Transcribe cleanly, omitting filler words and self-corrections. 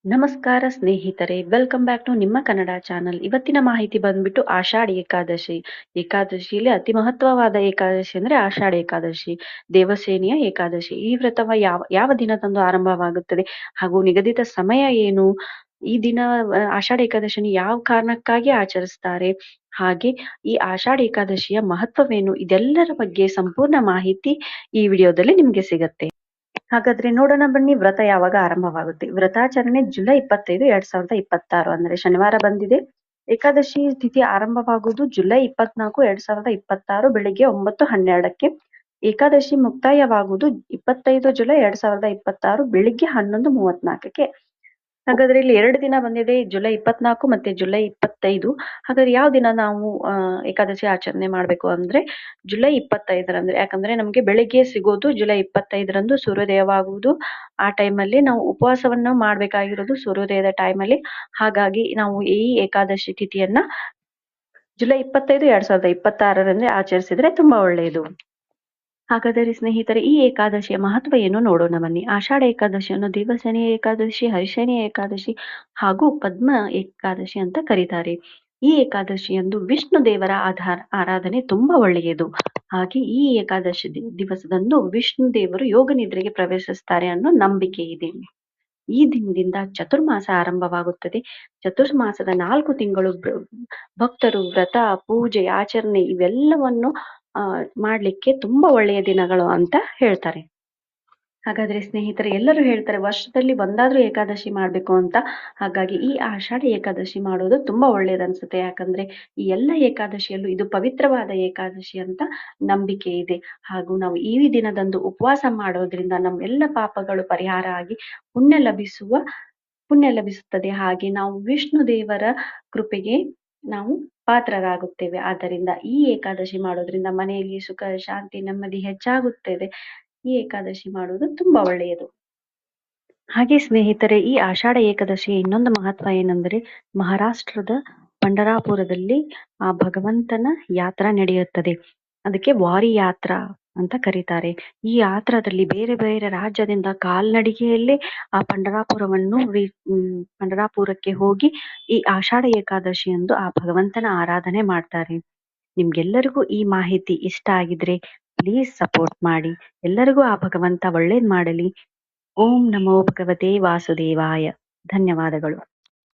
ನಮಸ್ಕಾರ ಸ್ನೇಹಿತರೆ, welcome back to ನಿಮ್ಮ ಕನ್ನಡ ಚಾನಲ್. ಇವತ್ತಿನ ಮಾಹಿತಿ ಬಂದ್ಬಿಟ್ಟು ಆಷಾಢ ಏಕಾದಶಿ. ಏಕಾದಶಿಯಲ್ಲಿ ಅತಿ ಮಹತ್ವವಾದ ಏಕಾದಶಿ ಅಂದ್ರೆ ಆಷಾಢ ಏಕಾದಶಿ, ದೇವಸೇನೆಯ ಏಕಾದಶಿ. ಈ ವ್ರತವ ಯಾವ ಯಾವ ದಿನದಂದು ಆರಂಭವಾಗುತ್ತದೆ ಹಾಗೂ ನಿಗದಿತ ಸಮಯ ಏನು? ಈ ದಿನ ಆಷಾಢ ಏಕಾದಶಿನಿ ಯಾವ ಕಾರಣಕ್ಕಾಗಿ ಆಚರಿಸ್ತಾರೆ, ಹಾಗೆ ಈ ಆಷಾಢ ಏಕಾದಶಿಯ ಮಹತ್ವವೇನು, ಇದೆಲ್ಲರ ಬಗ್ಗೆ ಸಂಪೂರ್ಣ ಮಾಹಿತಿ ಈ ವಿಡಿಯೋದಲ್ಲಿ ನಿಮ್ಗೆ ಸಿಗತ್ತೆ. ಹಾಗಾದ್ರೆ ನೋಡೋಣ ಬನ್ನಿ, ವ್ರತ ಯಾವಾಗ ಆರಂಭವಾಗುತ್ತೆ. ವ್ರತಾಚರಣೆ ಜುಲೈ 25, 2026 ಅಂದ್ರೆ ಶನಿವಾರ ಬಂದಿದೆ. ಏಕಾದಶಿ ತಿಥಿ ಆರಂಭವಾಗುವುದು ಜುಲೈ 24, 2026 ಬೆಳಿಗ್ಗೆ 9:12ಕ್ಕೆ. ಏಕಾದಶಿ ಮುಕ್ತಾಯವಾಗುವುದು 25 ಜುಲೈ 2026 ಬೆಳಿಗ್ಗೆ 11:34ಕ್ಕೆ. ಹಾಗಾದ್ರೆ ಇಲ್ಲಿ 2 ದಿನ ಬಂದಿದೆ, ಜುಲೈ 24 ಮತ್ತೆ ಜುಲೈ 25. ಹಾಗಾದ್ರೆ ಯಾವ ದಿನ ನಾವು ಏಕಾದಶಿ ಆಚರಣೆ ಮಾಡ್ಬೇಕು ಅಂದ್ರೆ ಜುಲೈ 25ರಂದ್ರೆ, ಯಾಕಂದ್ರೆ ನಮ್ಗೆ ಬೆಳಿಗ್ಗೆ ಸಿಗೋದು ಜುಲೈ 25ರಂದು ಸೂರ್ಯೋದಯವಾಗುವುದು. ಆ ಟೈಮಲ್ಲಿ ನಾವು ಉಪವಾಸವನ್ನ ಮಾಡ್ಬೇಕಾಗಿರೋದು ಸೂರ್ಯೋದಯದ ಟೈಮಲ್ಲಿ. ಹಾಗಾಗಿ ನಾವು ಈ ಏಕಾದಶಿ ತಿಥಿಯನ್ನ ಜುಲೈ 25, 2026ರಂದ್ರೆ ಆಚರಿಸಿದ್ರೆ ತುಂಬಾ ಒಳ್ಳೆಯದು. ಹಾಗಾದರೆ ಸ್ನೇಹಿತರೆ, ಈ ಏಕಾದಶಿಯ ಮಹತ್ವ ಏನು ನೋಡೋಣ ಬನ್ನಿ. ಆಷಾಢ ಏಕಾದಶಿಯನ್ನು ದೇವಸೇನೆಯ ಏಕಾದಶಿ, ಹರಿಶನಿಯ ಏಕಾದಶಿ ಹಾಗೂ ಪದ್ಮ ಏಕಾದಶಿ ಅಂತ ಕರೀತಾರೆ. ಈ ಏಕಾದಶಿಯಂದು ವಿಷ್ಣು ದೇವರ ಆರಾಧನೆ ತುಂಬಾ ಒಳ್ಳೆಯದು. ಹಾಗೆ ಈ ಏಕಾದಶಿ ದಿವಸದಂದು ವಿಷ್ಣು ದೇವರು ಯೋಗ ನಿದ್ರೆಗೆ ಪ್ರವೇಶಿಸ್ತಾರೆ ಅನ್ನೋ ನಂಬಿಕೆ ಇದೆ. ಈ ದಿನದಿಂದ ಚತುರ್ಮಾಸ ಆರಂಭವಾಗುತ್ತದೆ. ಚತುರ್ಮಾಸದ 4 ತಿಂಗಳು ಭಕ್ತರು ವ್ರತ, ಪೂಜೆ, ಆಚರಣೆ ಇವೆಲ್ಲವನ್ನು ಮಾಡ್ಲಿಕ್ಕೆ ತುಂಬಾ ಒಳ್ಳೆಯ ದಿನಗಳು ಅಂತ ಹೇಳ್ತಾರೆ. ಹಾಗಾದ್ರೆ ಸ್ನೇಹಿತರೆ, ಎಲ್ಲರೂ ಹೇಳ್ತಾರೆ ವರ್ಷದಲ್ಲಿ ಒಂದಾದ್ರೂ ಏಕಾದಶಿ ಮಾಡ್ಬೇಕು ಅಂತ. ಹಾಗಾಗಿ ಈ ಆಷಾಢ ಏಕಾದಶಿ ಮಾಡೋದು ತುಂಬಾ ಒಳ್ಳೇದನ್ಸುತ್ತೆ. ಯಾಕಂದ್ರೆ ಈ ಎಲ್ಲ ಏಕಾದಶಿಯಲ್ಲೂ ಇದು ಪವಿತ್ರವಾದ ಏಕಾದಶಿ ಅಂತ ನಂಬಿಕೆ ಇದೆ. ಹಾಗೂ ನಾವು ಈ ದಿನದಂದು ಉಪವಾಸ ಮಾಡೋದ್ರಿಂದ ನಮ್ಮೆಲ್ಲ ಪಾಪಗಳು ಪರಿಹಾರ ಆಗಿ ಪುಣ್ಯ ಲಭಿಸುತ್ತದೆ. ಹಾಗೆ ನಾವು ವಿಷ್ಣು ದೇವರ ಕೃಪೆಗೆ ನಾವು ಪಾತ್ರರಾಗುತ್ತೇವೆ. ಆದ್ದರಿಂದ ಈ ಏಕಾದಶಿ ಮಾಡೋದ್ರಿಂದ ಮನೆಯಲ್ಲಿ ಸುಖ, ಶಾಂತಿ, ನೆಮ್ಮದಿ ಹೆಚ್ಚಾಗುತ್ತದೆ. ಈ ಏಕಾದಶಿ ಮಾಡುವುದು ತುಂಬಾ ಒಳ್ಳೆಯದು. ಹಾಗೆ ಸ್ನೇಹಿತರೆ, ಈ ಆಷಾಢ ಏಕಾದಶಿಯ ಇನ್ನೊಂದು ಮಹತ್ವ ಏನಂದ್ರೆ, ಮಹಾರಾಷ್ಟ್ರದ ಪಂಢರಾಪುರದಲ್ಲಿ ಆ ಭಗವಂತನ ಯಾತ್ರಾ ನಡೆಯುತ್ತದೆ. ಅದಕ್ಕೆ ವಾರಿ ಯಾತ್ರಾ ಅಂತ ಕರೀತಾರೆ. ಈ ಯಾತ್ರಾದಲ್ಲಿ ಬೇರೆ ಬೇರೆ ರಾಜ್ಯದಿಂದ ಕಾಲ್ನಡಿಗೆಯಲ್ಲೇ ಆ ಪಂಢರಾಪುರಕ್ಕೆ ಹೋಗಿ ಈ ಆಷಾಢ ಏಕಾದಶಿಯಂದು ಆ ಭಗವಂತನ ಆರಾಧನೆ ಮಾಡ್ತಾರೆ. ನಿಮ್ಗೆಲ್ಲರಿಗೂ ಈ ಮಾಹಿತಿ ಇಷ್ಟ ಆಗಿದ್ರೆ ಪ್ಲೀಸ್ ಸಪೋರ್ಟ್ ಮಾಡಿ. ಎಲ್ಲರಿಗೂ ಆ ಭಗವಂತ ಒಳ್ಳೇದ್ ಮಾಡಲಿ. ಓಂ ನಮೋ ಭಗವತೆ ವಾಸುದೇವಾಯ. ಧನ್ಯವಾದಗಳು.